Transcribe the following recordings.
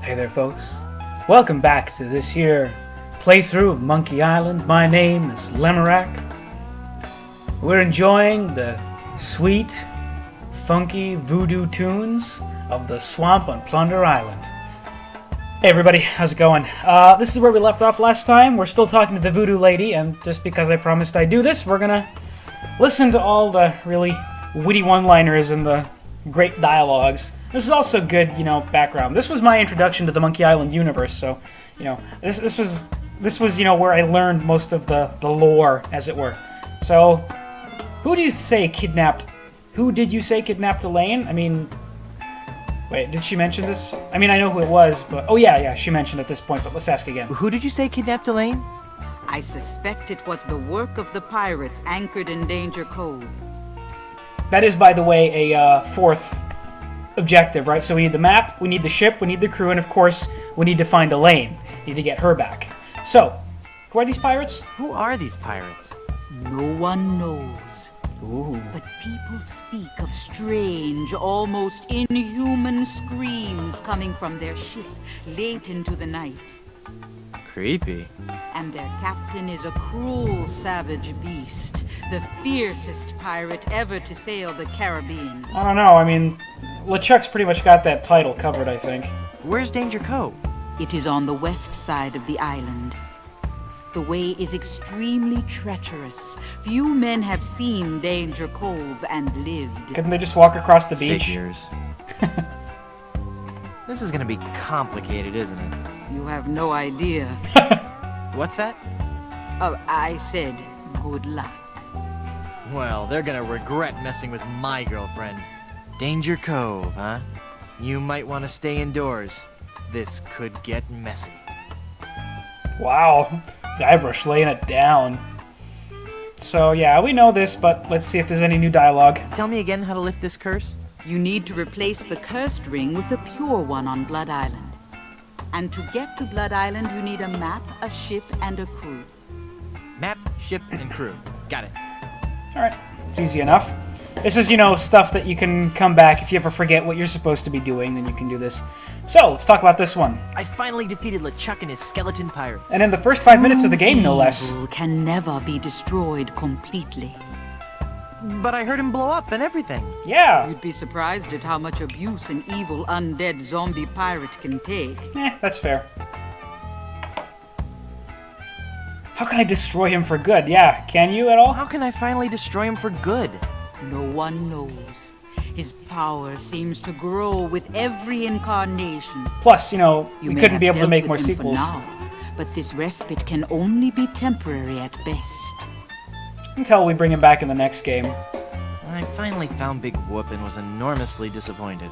Hey there, folks. Welcome back to this here playthrough of Monkey Island. My name is Lemorack. We're enjoying the sweet, funky voodoo tunes of the swamp on Plunder Island. Hey everybody, how's it going? This is where we left off last time. We're still talking to the voodoo lady, and just because I promised I'd do this, we're gonna listen to all the really witty one-liners and the great dialogues. This is also good, background. This was my introduction to the Monkey Island universe, so, this was where I learned most of the lore, as it were. So, who did you say kidnapped Elaine? I mean, wait, did she mention this? I mean, I know who it was, but, oh yeah, she mentioned at this point, but let's ask again. Who did you say kidnapped Elaine? I suspect it was the work of the pirates anchored in Danger Cove. That is, by the way, a fourth objective, right? So we need the map, we need the ship, we need the crew, and of course, we need to find Elaine. Need to get her back. So, who are these pirates? Who are these pirates? No one knows. Ooh. But people speak of strange, almost inhuman screams coming from their ship late into the night. Creepy. And their captain is a cruel, savage beast, the fiercest pirate ever to sail the Caribbean. I don't know, I mean, LeChuck's pretty much got that title covered, I think. Where's Danger Cove? It is on the west side of the island. The way is extremely treacherous. Few men have seen Danger Cove and lived. Couldn't they just walk across the beach? Figures. This is gonna be complicated, isn't it? You have no idea. What's that? I said good luck. Well, they're gonna regret messing with my girlfriend. Danger Cove, huh? You might want to stay indoors. This could get messy. Wow, Guybrush laying it down. So yeah, we know this, but let's see if there's any new dialogue. Tell me again how to lift this curse? You need to replace the cursed ring with a pure one on Blood Island. And to get to Blood Island, you need a map, a ship, and a crew. Map, ship, and crew. Got it. Alright, it's easy enough. This is, stuff that you can come back if you ever forget what you're supposed to be doing, then you can do this. So, let's talk about this one. I finally defeated LeChuck and his skeleton pirates. And in the first 5 minutes of the game, no less. Evil can never be destroyed completely. But I heard him blow up and everything. Yeah. You'd be surprised at how much abuse an evil undead zombie pirate can take. That's fair. How can I destroy him for good? Yeah, can you at all? How can I finally destroy him for good? No one knows. His power seems to grow with every incarnation. Plus, You we may couldn't have be able to dealt make with more him sequels. For now, but this respite can only be temporary at best. Until we bring him back in the next game. I finally found Big Whoop and was enormously disappointed.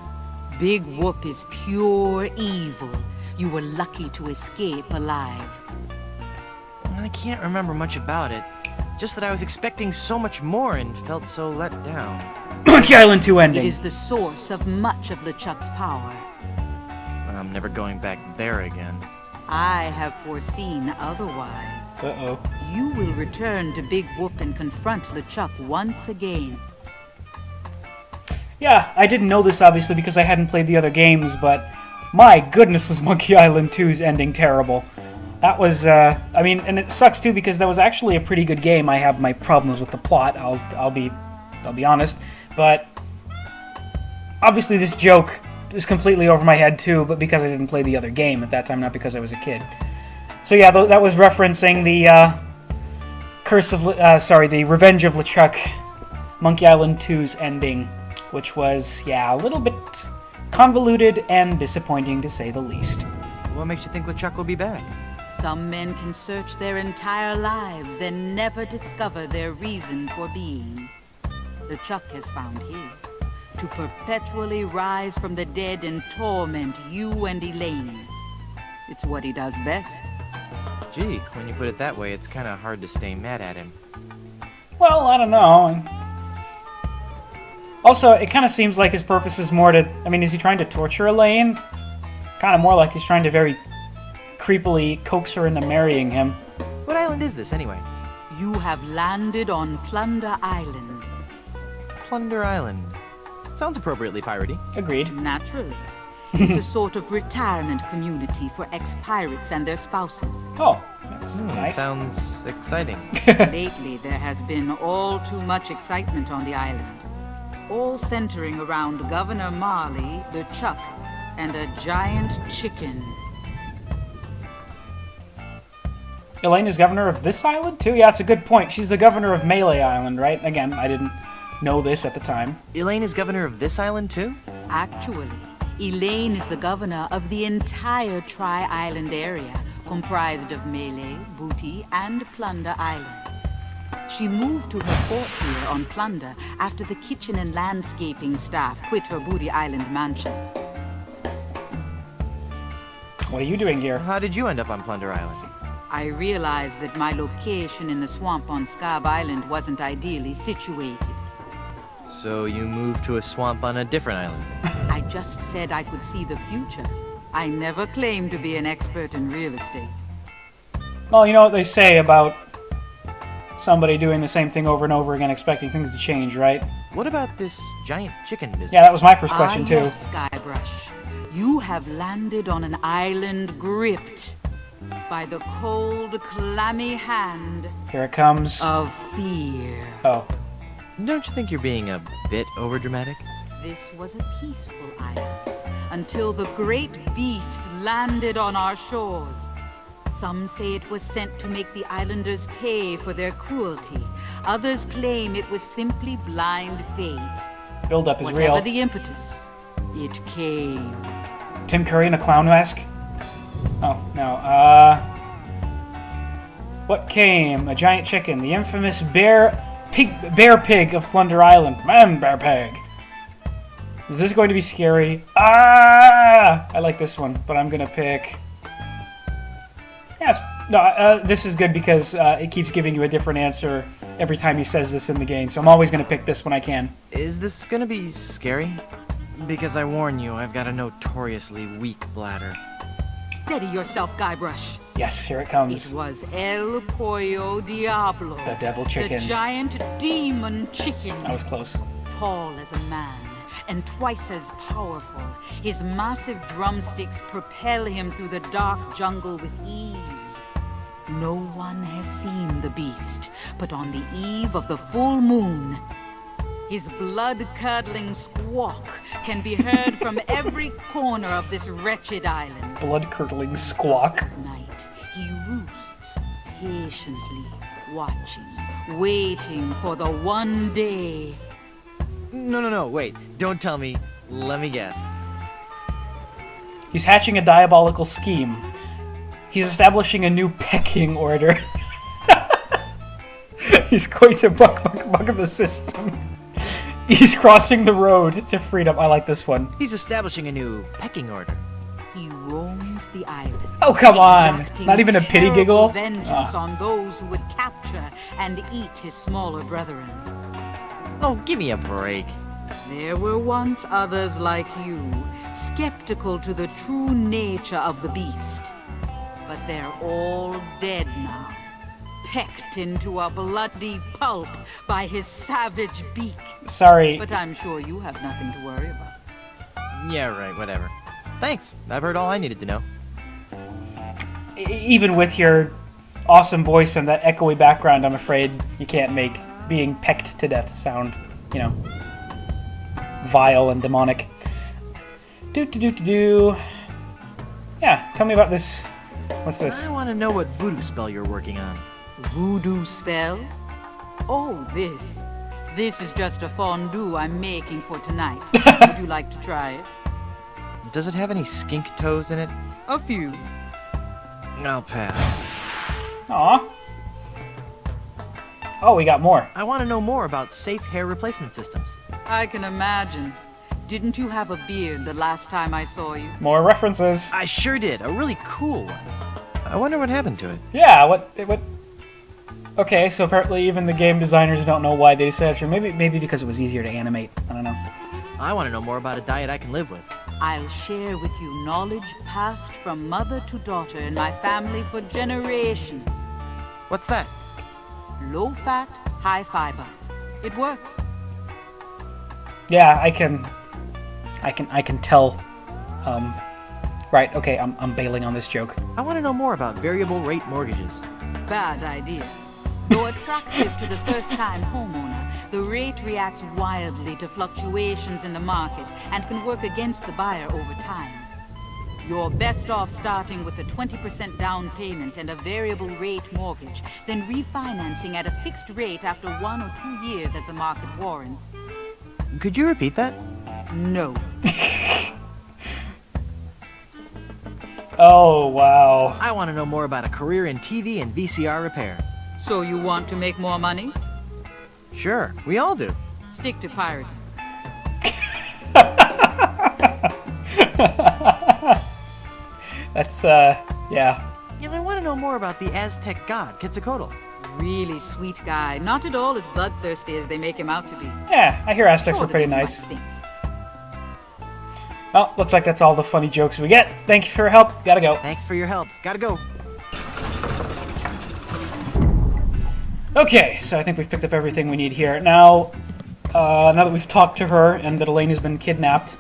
Big Whoop is pure evil. You were lucky to escape alive. I can't remember much about it. Just that I was expecting so much more and felt so let down. Monkey Island 2 ending. It is the source of much of LeChuck's power. I'm never going back there again. I have foreseen otherwise. Uh-oh. You will return to Big Whoop and confront LeChuck once again. Yeah, I didn't know this obviously because I hadn't played the other games, but my goodness was Monkey Island 2's ending terrible. That was, and it sucks too because that was actually a pretty good game. I have my problems with the plot, I'll be honest, but obviously this joke is completely over my head too, but because I didn't play the other game at that time, not because I was a kid. So yeah, that was referencing the, the Revenge of LeChuck, Monkey Island 2's ending, which was, a little bit convoluted and disappointing to say the least. What makes you think LeChuck will be back? Some men can search their entire lives and never discover their reason for being. LeChuck has found his. To perpetually rise from the dead and torment you and Elaine. It's what he does best. Gee, when you put it that way, it's kind of hard to stay mad at him. Well, I don't know. Also, it kind of seems like his purpose is more to... is he trying to torture Elaine? It's kind of more like he's trying to very creepily coax her into marrying him. What island is this, anyway? You have landed on Plunder Island. Plunder Island. Sounds appropriately piratey. Agreed. Naturally. It's a sort of retirement community for ex-pirates and their spouses. Oh, that's nice. Sounds exciting. Lately, there has been all too much excitement on the island. All centering around Governor Marley, the Chuck, and a giant chicken. Elaine is governor of this island, too? Yeah, it's a good point. She's the governor of Melee Island, right? Again, I didn't know this at the time. Elaine is governor of this island, too? Actually, Elaine is the governor of the entire Tri-Island area, comprised of Melee, Booty, and Plunder Islands. She moved to her fort here on Plunder after the kitchen and landscaping staff quit her Booty Island mansion. What are you doing here? How did you end up on Plunder Island? I realized that my location in the swamp on Scab Island wasn't ideally situated. So you moved to a swamp on a different island? I just said I could see the future. I never claimed to be an expert in real estate. Well, you know what they say about somebody doing the same thing over and over again, expecting things to change, right? What about this giant chicken business? Yeah, that was my first question, too. Yes, Skybrush. You have landed on an island gripped by the cold, clammy hand Here it comes. of fear. Oh. Don't you think you're being a bit overdramatic? This was a peaceful island until the great beast landed on our shores. Some say it was sent to make the islanders pay for their cruelty. Others claim it was simply blind fate. Build-up is Whatever real. the impetus, it came. Tim Curry in a clown mask? Oh, no. What came? A giant chicken. The infamous bear pig of Plunder Island. Man, bear pig. Is this going to be scary? Ah! I like this one, but I'm going to pick... Yes. No, this is good because it keeps giving you a different answer every time he says this in the game, so I'm always going to pick this when I can. Is this gonna be scary? Because I warn you, I've got a notoriously weak bladder. Steady yourself, Guybrush. Yes, here it It comes. was El Pollo Diablo. The devil chicken. The giant demon chicken. I was close. Tall as a man and twice as powerful. His massive drumsticks propel him through the dark jungle with ease. No one has seen the beast, but on the eve of the full moon, his blood-curdling squawk can be heard from every corner of this wretched island. Blood-curdling squawk. At night, he roosts patiently, watching, waiting for the one day. No, wait. Don't tell me. Let me guess. He's hatching a diabolical scheme. He's establishing a new pecking order. He's going to buck the system. He's crossing the road to freedom. I like this one. He's establishing a new pecking order. He roams the island. Oh, come on. exacting Not even a pity terrible giggle? Vengeance on those who would capture and eat his smaller brethren. Oh, give me a break. There were once others like you, skeptical to the true nature of the beast. But they're all dead now, pecked into a bloody pulp by his savage beak. Sorry. But I'm sure you have nothing to worry about. Yeah, right, whatever. Thanks. I've heard all I needed to know. Even with your awesome voice and that echoey background, I'm afraid you can't make being pecked to death sound, you know, vile and demonic. Yeah, tell me about this. What's this? I want to know what voodoo spell you're working on. Voodoo spell? Oh, this. This is just a fondue I'm making for tonight. Would you like to try it? Does it have any skink toes in it? A few. I'll pass. Aw. Oh, we got more. I want to know more about safe hair replacement systems. I can imagine. Didn't you have a beard the last time I saw you? More references. I sure did. A really cool one. I wonder what happened to it. Yeah, what... Okay, so apparently even the game designers don't know why they decided to. Maybe because it was easier to animate. I don't know. I want to know more about a diet I can live with. I'll share with you knowledge passed from mother to daughter in my family for generations. What's that? Low fat, high fiber. It works. Yeah, I can tell Right, okay, I'm bailing on this joke. I want to know more about variable rate mortgages. Bad idea. Though attractive to the first-time homeowner, the rate reacts wildly to fluctuations in the market and can work against the buyer over time. You're best off starting with a 20% down payment and a variable rate mortgage, then refinancing at a fixed rate after 1 or 2 years as the market warrants. Could you repeat that? No. Oh, wow. I want to know more about a career in TV and VCR repair. So you want to make more money? Sure, we all do. Stick to pirating. That's, yeah. And I want to know more about the Aztec god, Quetzalcoatl. Really sweet guy. Not at all as bloodthirsty as they make him out to be. Yeah, I hear Aztecs were pretty Than you nice. might think. Well, looks like that's all the funny jokes we get. Thank you for your help. Gotta go. Thanks for your help. Gotta go. Okay, so I think we've picked up everything we need here. Now that we've talked to her and that Elaine has been kidnapped,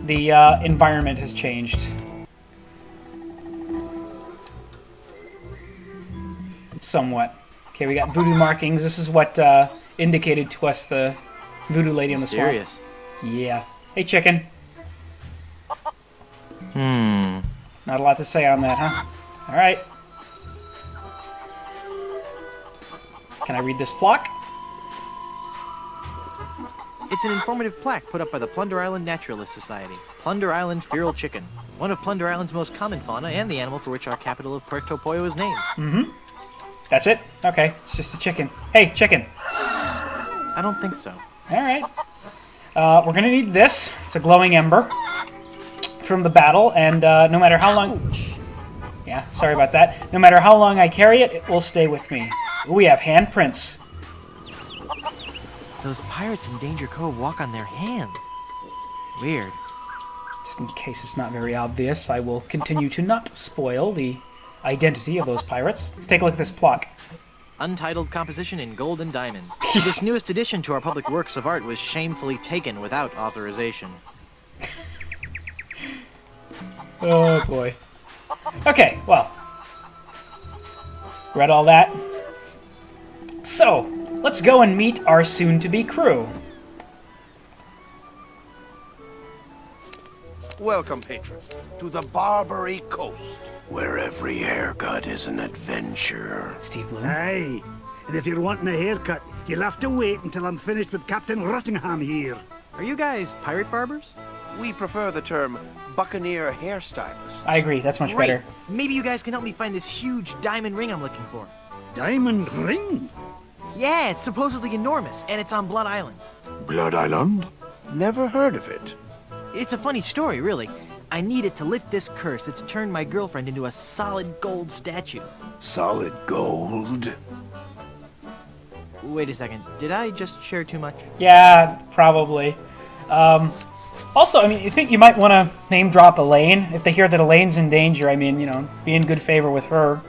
the environment has changed. Somewhat. Okay, we got voodoo markings. This is what indicated to us the voodoo lady in the swamp. Serious. Yeah. Hey, chicken. Not a lot to say on that, huh? All right. Can I read this plaque? It's an informative plaque put up by the Plunder Island Naturalist Society. Plunder Island feral chicken. One of Plunder Island's most common fauna and the animal for which our capital of Puerto Pollo is named. Mm-hmm. That's it? Okay, it's just a chicken. Hey, chicken. I don't think so. All right. We're gonna need this. It's a glowing ember from the battle, and no matter how long... Yeah, sorry about that. No matter how long I carry it, it will stay with me. Ooh, we have handprints. Those pirates in Danger Cove walk on their hands. Weird. Just in case it's not very obvious, I will continue to not spoil the identity of those pirates. Let's take a look at this plaque. Untitled composition in gold and diamond. This newest addition to our public works of art was shamefully taken without authorization. Oh, boy. Okay, well. Read all that. So, let's go and meet our soon-to-be crew. Welcome, patron, to the Barbary Coast, where every haircut is an adventure. Steve Bloom. Aye, and if you're wanting a haircut, you'll have to wait until I'm finished with Captain Rottingham here. Are you guys pirate barbers? We prefer the term buccaneer hairstylists. I agree, that's much Great. better. Maybe you guys can help me find this huge diamond ring I'm looking for. Diamond ring? Yeah, it's supposedly enormous, and it's on Blood Island. Blood Island? Never heard of it. It's a funny story, really. I need it to lift this curse that's turned my girlfriend into a solid gold statue. Solid gold. Wait a second, did I just share too much? Yeah, probably. Also, I mean, you think you might want to name drop Elaine? If they hear that Elaine's in danger, I mean, you know, be in good favor with her.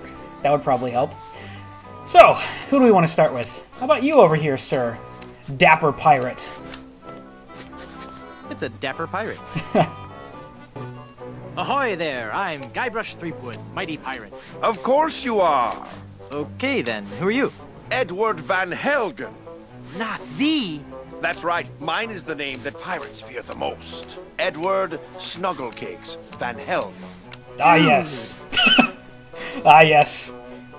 That would probably help. So, who do we want to start with? How about you over here, sir? Dapper pirate. It's a dapper pirate. Ahoy there, I'm Guybrush Threepwood, mighty pirate. Of course you are. Okay then, who are you? Edward Van Helgen. Not the... That's right, mine is the name that pirates fear the most. Edward Snugglecakes Van Helgen. Ah, yes. Ah, yes.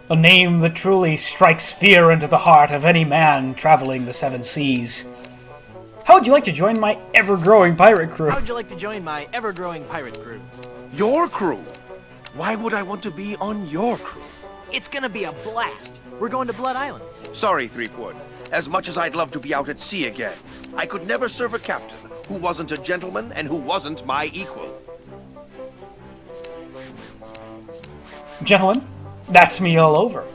A name that truly strikes fear into the heart of any man traveling the seven seas. How would you like to join my ever-growing pirate crew? How'd you like to join my ever-growing pirate crew? Your crew? Why would I want to be on your crew? It's gonna be a blast. We're going to Blood Island. Sorry, Threepwood. As much as I'd love to be out at sea again, I could never serve a captain who wasn't a gentleman and who wasn't my equal. Gentlemen, that's me all over.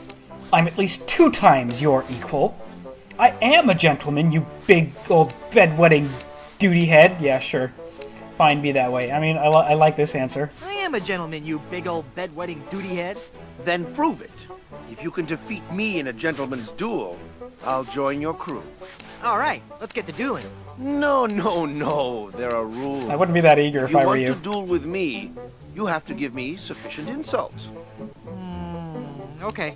I'm at least 2 times your equal. I am a gentleman, you big old bedwetting duty head. Yeah, sure. Fine, be that way. I mean, I like this answer. I am a gentleman, you big old bedwetting duty head. Then prove it. If you can defeat me in a gentleman's duel, I'll join your crew. All right, let's get to dueling. No, no, no. There are rules. I wouldn't be that eager If if you I were want you. to duel with me, you have to give me sufficient insults. Okay.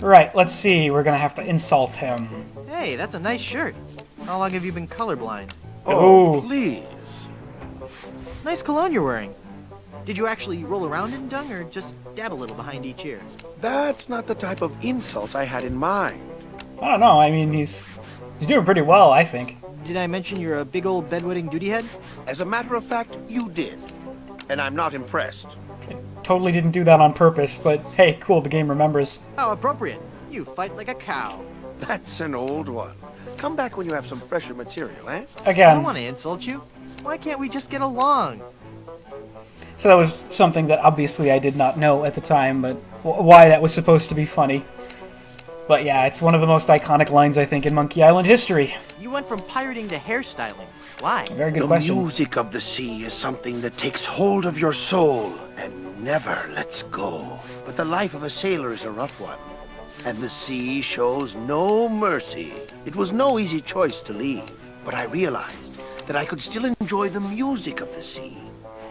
Right, let's see. We're gonna have to insult him. Hey, that's a nice shirt. How long have you been colorblind? Oh. Please. Nice cologne you're wearing. Did you actually roll around in dung or just dab a little behind each ear? That's not the type of insult I had in mind. I don't know. I mean, he's doing pretty well, I think. Did I mention you're a big old bedwetting duty head? As a matter of fact, you did. And I'm not impressed. Totally didn't do that on purpose, but hey, cool, the game remembers. How appropriate. You fight like a cow. That's an old one. Come back when you have some fresher material, eh? I Again, don't want to insult you. Why can't we just get along? so that was something that obviously I did not know at the time, but why that was supposed to be funny. But yeah, it's one of the most iconic lines, I think, in Monkey Island history. You went from pirating to hairstyling. Why? Very good The question. music of the sea is something that takes hold of your soul and never lets go. But the life of a sailor is a rough one, and the sea shows no mercy. It was no easy choice to leave, but I realized that I could still enjoy the music of the sea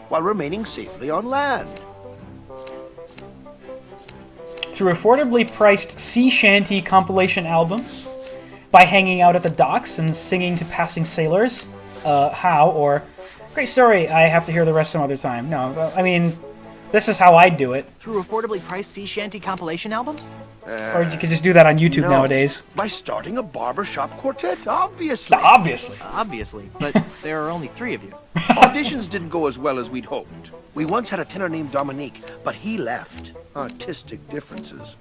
while remaining safely on land. Through affordably priced sea shanty compilation albums, by hanging out at the docks and singing to passing sailors, how, or, great story, I have to hear the rest some other time. No, I mean, this is how I'd do it. Through affordably priced sea shanty compilation albums? Or you could just do that on YouTube No, nowadays. by starting a barbershop quartet, obviously. Obviously. Obviously, but there are only 3 of you. Auditions didn't go as well as we'd hoped. We once had a tenor named Dominique, but he left. Artistic differences.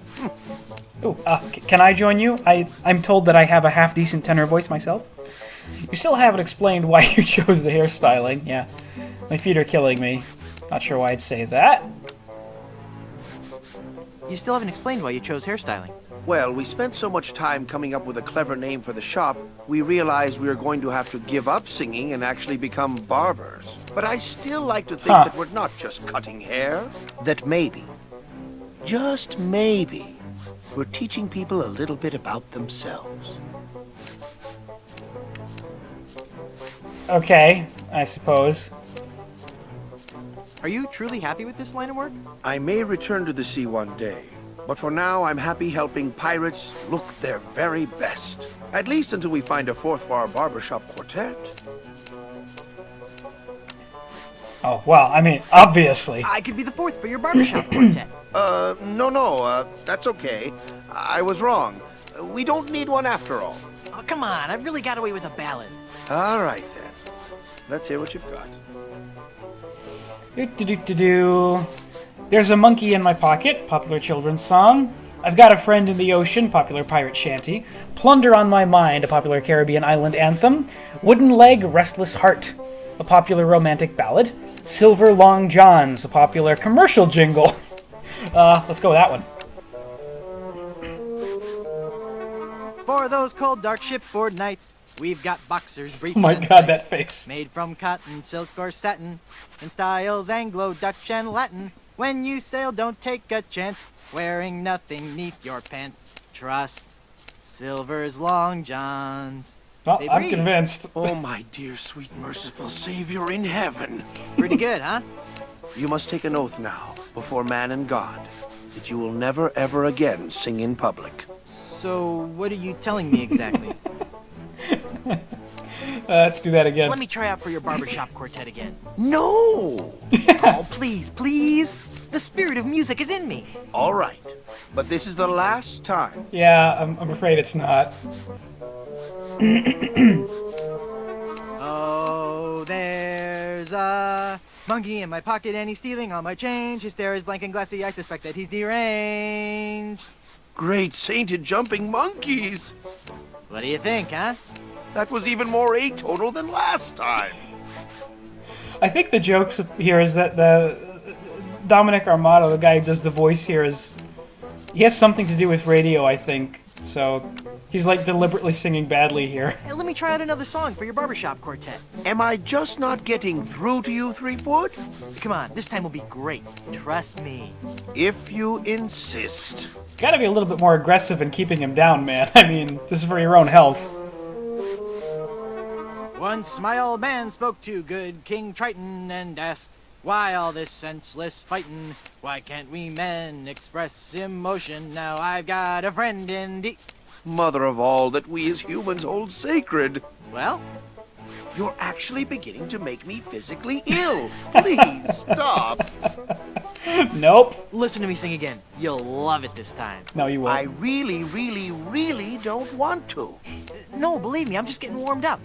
Ooh, can I join you? I'm told that I have a half-decent tenor voice myself. You still haven't explained why you chose the hairstyling. Yeah, my feet are killing me. Not sure why I'd say that. You still haven't explained why you chose hairstyling. Well, we spent so much time coming up with a clever name for the shop, we realized we were going to have to give up singing and actually become barbers. But I still like to think that we're not just cutting hair. That maybe, just maybe, we're teaching people a little bit about themselves. Okay, I suppose. Are you truly happy with this line of work? I may return to the sea one day, but for now I'm happy helping pirates look their very best. At least until we find a 4th for our barbershop quartet. Oh, well, I mean, obviously. I could be the 4th for your barbershop quartet. No, that's okay. I was wrong. We don't need one after all. Oh, come on, I really got away with a ballad. All right, then. Let's hear what you've got. Do-do-do-do-do. There's a monkey in my pocket, popular children's song. I've got a friend in the ocean, popular pirate shanty. Plunder on my mind, a popular Caribbean island anthem. Wooden leg, restless heart, a popular romantic ballad. Silver Long Johns, a popular commercial jingle. Let's go with that one. For those cold, dark shipboard nights, we've got boxers, briefs, Oh my and god, tights, that face. made from cotton, silk, or satin, in styles Anglo, Dutch, and Latin. When you sail, don't take a chance, wearing nothing neath your pants. Trust Silver's Long Johns. Well, They I'm breathe. convinced. Oh, my dear, sweet, merciful Savior in heaven. Pretty good, huh? You must take an oath now, before man and God, that you will never, ever again sing in public. So, what are you telling me exactly? Let's do that again. Let me try out for your barbershop quartet again. No! Oh, please, please! The spirit of music is in me! All right, but this is the last time. Yeah, I'm afraid it's not. Oh, there's a monkey in my pocket and he's stealing all my change. His stare is blank and glassy, I suspect that he's deranged. Great sainted jumping monkeys! What do you think, huh? That was even more atonal than last time. I think the joke here is that the Dominic Armato, the guy who does the voice here, he has something to do with radio, I think. So he's like deliberately singing badly here. Hey, let me try out another song for your barbershop quartet. Am I just not getting through to you, Threepwood? Come on, this time will be great. Trust me. If you insist. Gotta be a little bit more aggressive in keeping him down, man. I mean, this is for your own health. Once my old man spoke to good King Triton and asked, why all this senseless fightin'? Why can't we men express emotion? Now I've got a friend in the... Mother of all that we as humans hold sacred. Well? You're actually beginning to make me physically ill. Please stop. Nope. Listen to me sing again. You'll love it this time. No, you won't. I really, really, really don't want to. No, believe me, I'm just getting warmed up.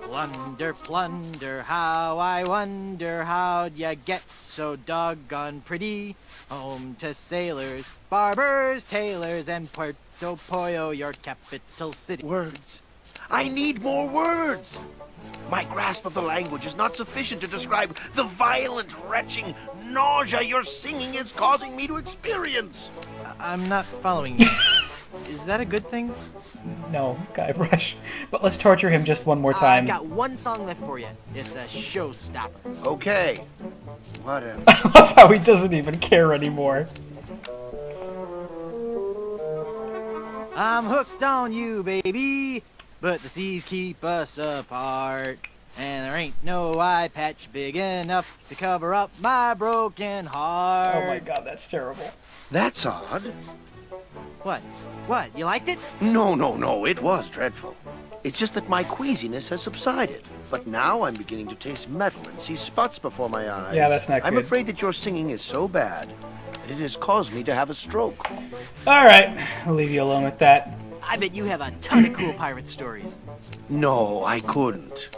Plunder, plunder, how I wonder how'd ya get so doggone pretty? Home to sailors, barbers, tailors, and Puerto Pollo, your capital city. Words. I need more words. My grasp of the language is not sufficient to describe the violent, retching nausea your singing is causing me to experience. I'm not following you. Is that a good thing? No, Guybrush. But let's torture him just one more I've time. got one song left for you. It's a showstopper. Okay. Whatever. I love how he doesn't even care anymore. I'm hooked on you, baby, but the seas keep us apart. And there ain't no eye patch big enough to cover up my broken heart. Oh my god, that's terrible. That's odd. What? What? You liked it? No, it was dreadful. It's just that my queasiness has subsided. But now I'm beginning to taste metal and see spots before my eyes. Yeah, that's not I'm good. afraid that your singing is so bad that it has caused me to have a stroke. Alright, I'll leave you alone with that. I bet you have a ton of cool pirate stories. No, I couldn't.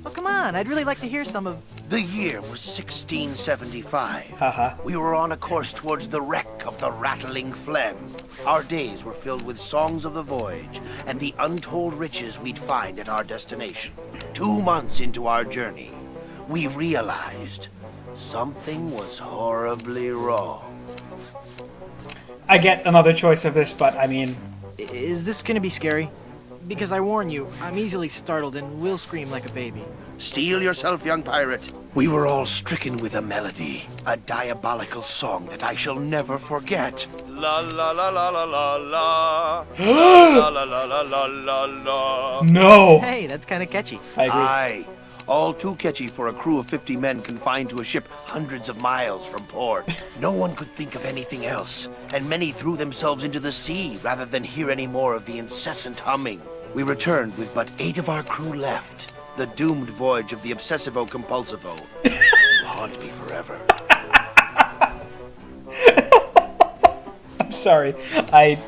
Well, come on. I'd really like to hear some of... The year was 1675. Haha. We were on a course towards the wreck of the Rattling Phlegm. Our days were filled with songs of the voyage and the untold riches we'd find at our destination. 2 months into our journey, we realized something was horribly wrong. I get another choice of this, but I mean... Is this gonna be scary? Because I warn you, I'm easily startled and will scream like a baby. Steel yourself, young pirate. We were all stricken with a melody, a diabolical song that I shall never forget. La la la la la la la. La la la la la la la. No! Hey, that's kind of catchy. I agree. Aye. All too catchy for a crew of 50 men confined to a ship hundreds of miles from port. No one could think of anything else, and many threw themselves into the sea rather than hear any more of the incessant humming. We returned with but 8 of our crew left. The doomed voyage of the Obsessivo-Compulsivo will haunt me forever. I'm sorry. I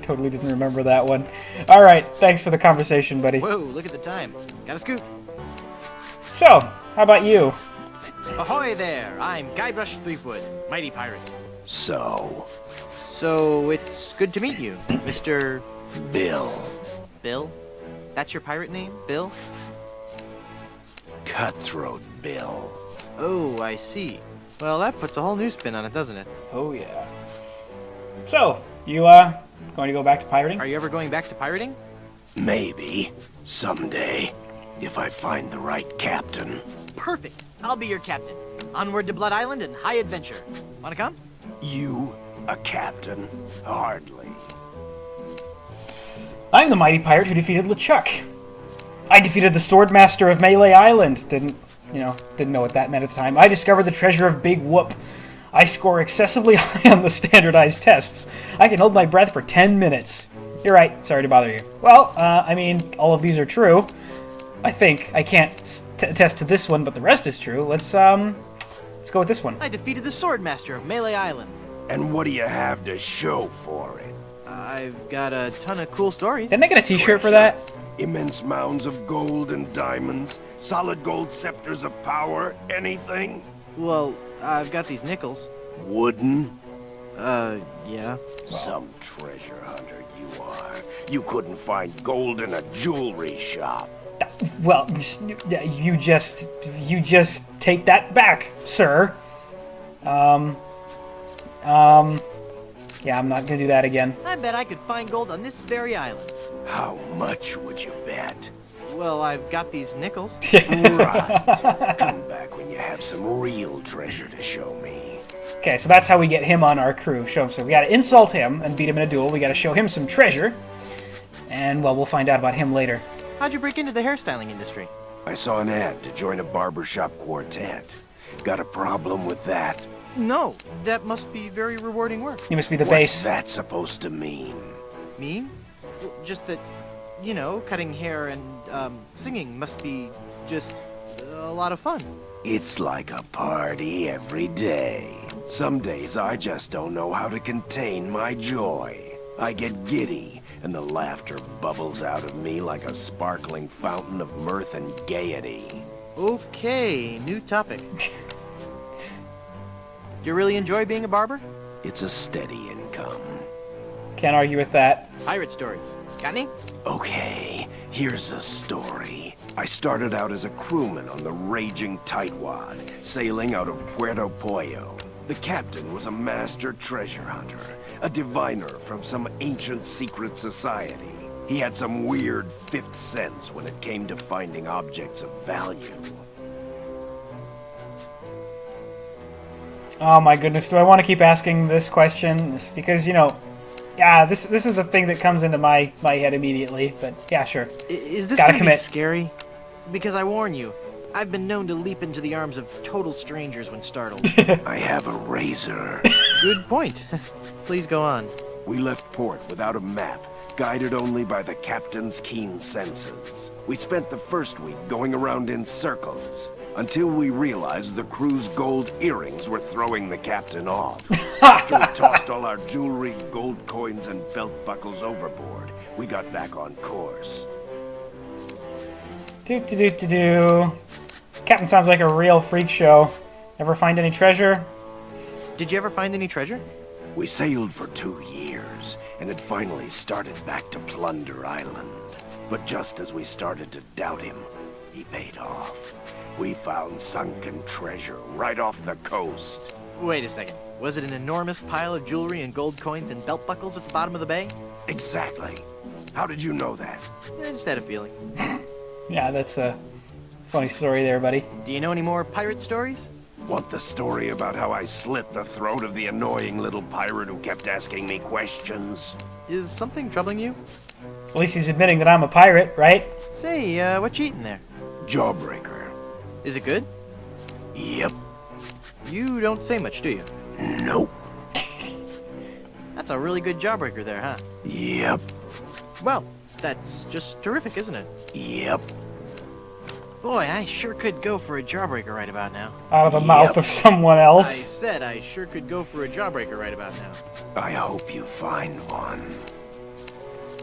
totally didn't remember that one. Alright, thanks for the conversation, buddy. Whoa, look at the time. Got a scoop. So, how about you? Ahoy there! I'm Guybrush Threepwood, mighty pirate. So, So, it's good to meet you, Mr. Bill. Bill? That's your pirate name, Bill? Cutthroat Bill. Oh, I see. Well, that puts a whole new spin on it, doesn't it? Oh, yeah. So, you, going to go back to pirating? Are you ever going back to pirating? Maybe. Someday. If I find the right captain. Perfect! I'll be your captain. Onward to Blood Island and high adventure. Wanna come? You, a captain? Hardly. I'm the mighty pirate who defeated LeChuck. I defeated the Swordmaster of Melee Island. Didn't know what that meant at the time. I discovered the treasure of Big Whoop. I score excessively high on the standardized tests. I can hold my breath for 10 minutes. You're right, sorry to bother you. Well, I mean, all of these are true. I think. I can't attest to this one, but the rest is true. Let's go with this one. I defeated the Swordmaster of Melee Island. And what do you have to show for it? I've got a ton of cool stories. Didn't I get a t-shirt for that? Immense mounds of gold and diamonds, solid gold scepters of power, anything? Well, I've got these nickels. Wooden? Yeah. Some treasure hunter you are. You couldn't find gold in a jewelry shop. Well, you just take that back, sir. Yeah, I'm not gonna do that again. I bet I could find gold on this very island. How much would you bet? Well, I've got these nickels. Right. Come back when you have some real treasure to show me. Okay, so that's how we get him on our crew. Show him. So we gotta insult him and beat him in a duel. We gotta show him some treasure. And, well, we'll find out about him later. How'd you break into the hairstyling industry? I saw an ad to join a barbershop quartet. Got a problem with that? No, that must be very rewarding work. He must be the What's bass. that supposed to mean? Mean? Well, just that, you know, cutting hair and singing must be just a lot of fun. It's like a party every day. Some days I just don't know how to contain my joy. I get giddy, and the laughter bubbles out of me like a sparkling fountain of mirth and gaiety. Okay, new topic. Do you really enjoy being a barber? It's a steady income. Can't argue with that. Pirate stories. Got any? Okay, here's a story. I started out as a crewman on the raging tightwad, sailing out of Puerto Pollo. The captain was a master treasure hunter, a diviner from some ancient secret society. He had some weird fifth sense when it came to finding objects of value. Oh my goodness, do I want to keep asking this question? Because, you know, yeah, this is the thing that comes into my head immediately, but yeah, sure. Is this Gotta gonna be commit. scary? Because I warn you, I've been known to leap into the arms of total strangers when startled. I have a razor. Good point. Please go on. We left port without a map, guided only by the captain's keen senses. We spent the first week going around in circles, until we realized the crew's gold earrings were throwing the captain off. After we tossed all our jewelry, gold coins, and belt buckles overboard, we got back on course. Do. Captain sounds like a real freak show. Ever find any treasure? Did you ever find any treasure? We sailed for 2 years, and had finally started back to Plunder Island. But just as we started to doubt him, he paid off. We found sunken treasure right off the coast. Wait a second. Was it an enormous pile of jewelry and gold coins and belt buckles at the bottom of the bay? Exactly. How did you know that? I just had a feeling. Yeah, that's a funny story there, buddy. Do you know any more pirate stories? Want the story about how I slit the throat of the annoying little pirate who kept asking me questions? Is something troubling you? At least he's admitting that I'm a pirate, right? Say, what you eating there? Jawbreaker. Is it good? Yep. You don't say much, do you? Nope. That's a really good jawbreaker there, huh? Yep. Well, that's just terrific, isn't it? Yep. Boy, I sure could go for a jawbreaker right about now. Out of the mouth of someone I else. said I sure could go for a jawbreaker right about now. I hope you find one.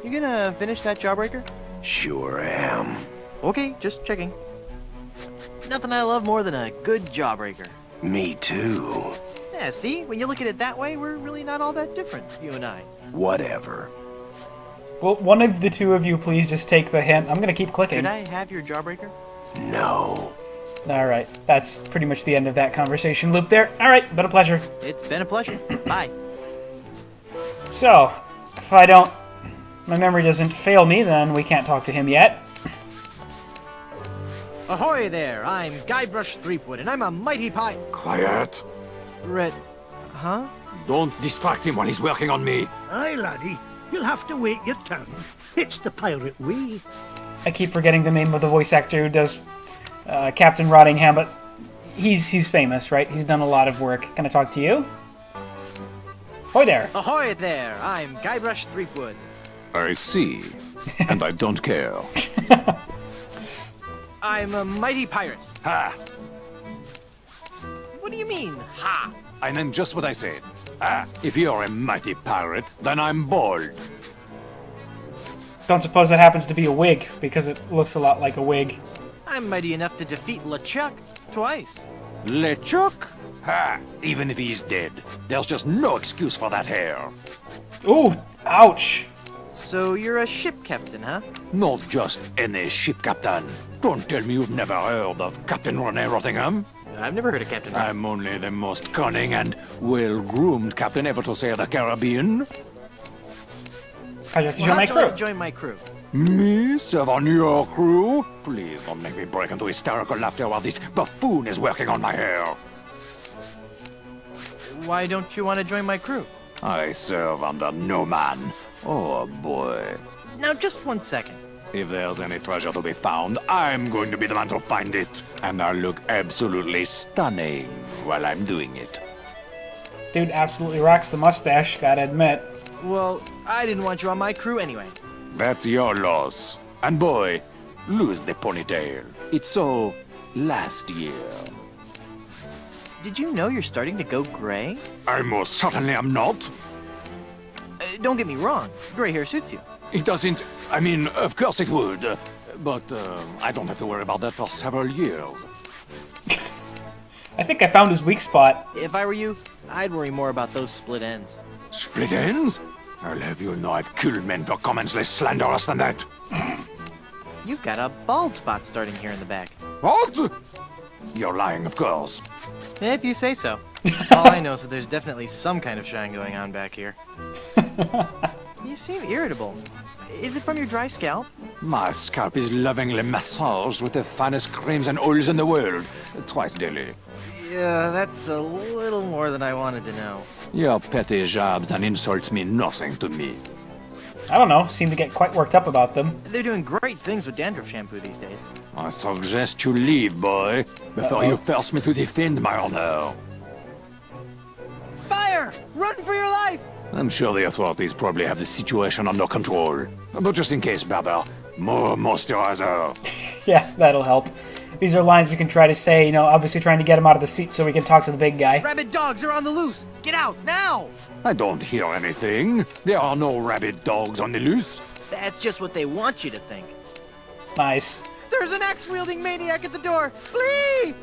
You gonna finish that jawbreaker? Sure am. Okay, just checking. Nothing I love more than a good jawbreaker. Me too. Yeah, see? When you look at it that way, we're really not all that different, you and I. Whatever. Well, one of the two of you please just take the hint. I'm gonna keep clicking. Could I have your jawbreaker? No. Alright, that's pretty much the end of that conversation loop there. Alright, been a pleasure. It's been a pleasure. Bye. So, if my memory doesn't fail me, then we can't talk to him yet. Ahoy there! I'm Guybrush Threepwood, and I'm a mighty Quiet. Huh? Don't distract him when he's working on me. Aye, laddie. You'll have to wait your turn. It's the pirate way. I keep forgetting the name of the voice actor who does Captain Rottingham, but he's famous, right? He's done a lot of work. Can I talk to you? Ahoy there. Ahoy there! I'm Guybrush Threepwood. I see. And I don't care. I'm a mighty pirate. Ha! What do you mean, ha? I meant just what I said. Ah, if you're a mighty pirate, then I'm bold. Don't suppose that happens to be a wig, because it looks a lot like a wig. I'm mighty enough to defeat LeChuck twice. LeChuck? Ha! Even if he's dead, there's just no excuse for that hair. Ooh, ouch. So you're a ship captain, huh? Not just any ship captain. Don't tell me you've never heard of Captain Rene Rottingham. I've never heard of Captain Rock. I'm only the most cunning and well-groomed captain ever to sail the Caribbean. How'd you like to Well, join how'd my you crew? like to join my crew? Me serve on your crew? Please don't make me break into hysterical laughter while this buffoon is working on my hair. Why don't you want to join my crew? I serve under no man. Oh boy. Now, just 1 second. If there's any treasure to be found, I'm going to be the man to find it. And I'll look absolutely stunning while I'm doing it. Dude absolutely rocks the mustache, gotta admit. Well, I didn't want you on my crew anyway. That's your loss. And boy, lose the ponytail. It's so last year. Did you know you're starting to go gray? I most certainly am not. Don't get me wrong, gray hair suits you. It doesn't... I mean, of course it would. But I don't have to worry about that for several years. I think I found his weak spot. If I were you, I'd worry more about those split ends. Split ends? I'll have you know I've killed men for comments less slanderous than that. You've got a bald spot starting here in the back. What? You're lying, of course. If you say so. All I know is that there's definitely some kind of shine going on back here. You seem irritable. Is it from your dry scalp? My scalp is lovingly massaged with the finest creams and oils in the world, twice daily. Yeah, that's a little more than I wanted to know. Your petty jabs and insults mean nothing to me. I don't know, seem to get quite worked up about them. They're doing great things with dandruff shampoo these days. I suggest you leave, boy, before you force me to defend my honor. Fire! Run for your life! I'm sure the authorities probably have the situation under control. But just in case, Barber, more moisturizer. Yeah, that'll help. These are lines we can try to say, you know, obviously trying to get him out of the seat so we can talk to the big guy. Rabid dogs are on the loose! Get out, now! I don't hear anything. There are no rabid dogs on the loose. That's just what they want you to think. Nice. There's an axe-wielding maniac at the door! Flee!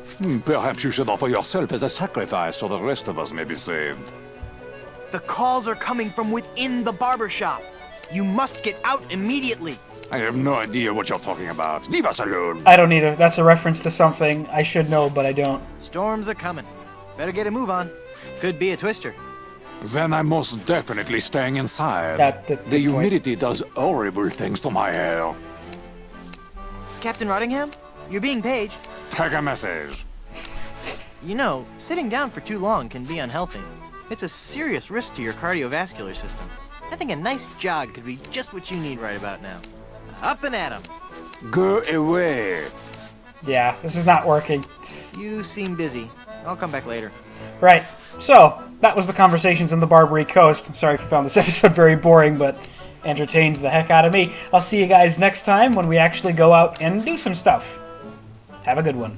Perhaps you should offer yourself as a sacrifice so the rest of us may be saved. The calls are coming from within the barber shop. You must get out immediately. I have no idea what you're talking about. Leave us alone. I don't either. That's a reference to something I should know, but I don't. Storms are coming. Better get a move on. Could be a twister. Then I'm most definitely staying inside. That's the good point. humidity does horrible things to my hair. Captain Rottingham, you're being paged. Take a message. You know, sitting down for too long can be unhealthy. It's a serious risk to your cardiovascular system. I think a nice jog could be just what you need right about now. Up and at 'em. Go away. Yeah, this is not working. You seem busy. I'll come back later. Right. So, that was the Conversations on the Barbary Coast. I'm sorry if you found this episode very boring, but entertains the heck out of me. I'll see you guys next time when we actually go out and do some stuff. Have a good one.